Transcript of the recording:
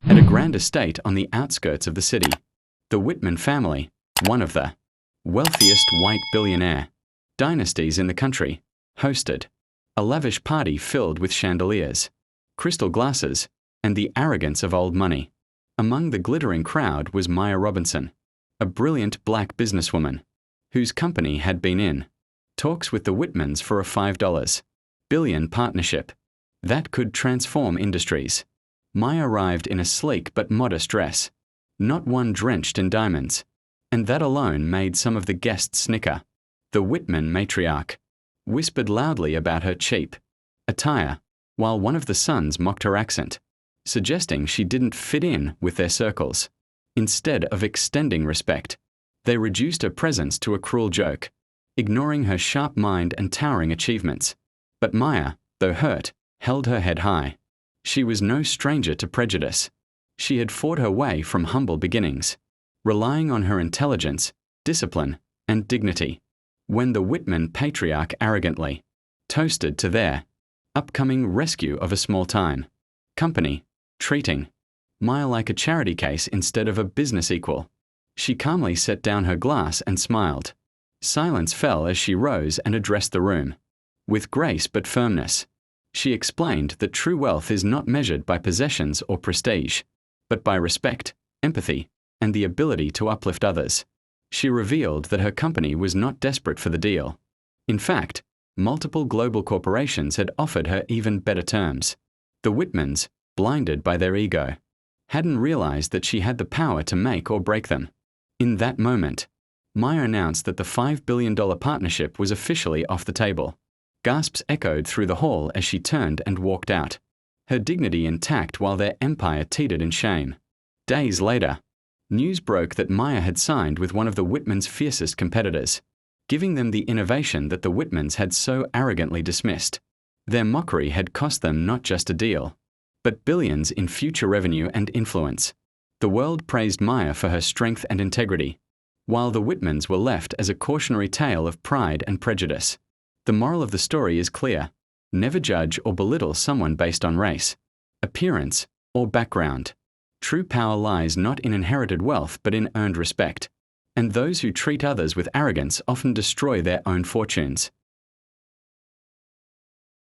At a grand estate on the outskirts of the city, the Whitman family, one of the wealthiest white billionaire dynasties in the country, hosted a lavish party filled with chandeliers, crystal glasses, and the arrogance of old money. Among the glittering crowd was Maya Robinson, a brilliant black businesswoman, whose company had been in talks with the Whitmans for a $5 billion partnership that could transform industries. Maya arrived in a sleek but modest dress, not one drenched in diamonds, and that alone made some of the guests snicker. The Whitman matriarch whispered loudly about her cheap attire, while one of the sons mocked her accent, suggesting she didn't fit in with their circles. Instead of extending respect, they reduced her presence to a cruel joke, ignoring her sharp mind and towering achievements. But Maya, though hurt, held her head high. She was no stranger to prejudice. She had fought her way from humble beginnings, relying on her intelligence, discipline, and dignity. When the Whitman patriarch arrogantly toasted to their upcoming rescue of a small-time company, treating Maya like a charity case instead of a business equal, she calmly set down her glass and smiled. Silence fell as she rose and addressed the room. With grace but firmness, she explained that true wealth is not measured by possessions or prestige, but by respect, empathy, and the ability to uplift others. She revealed that her company was not desperate for the deal. In fact, multiple global corporations had offered her even better terms. The Whitmans, blinded by their ego, hadn't realized that she had the power to make or break them. In that moment, Maya announced that the $5 billion partnership was officially off the table. Gasps echoed through the hall as she turned and walked out, her dignity intact while their empire teetered in shame. Days later, news broke that Maya had signed with one of the Whitmans' fiercest competitors, giving them the innovation that the Whitmans had so arrogantly dismissed. Their mockery had cost them not just a deal, but billions in future revenue and influence. The world praised Maya for her strength and integrity, while the Whitmans were left as a cautionary tale of pride and prejudice. The moral of the story is clear: never judge or belittle someone based on race, appearance, or background. True power lies not in inherited wealth but in earned respect, and those who treat others with arrogance often destroy their own fortunes.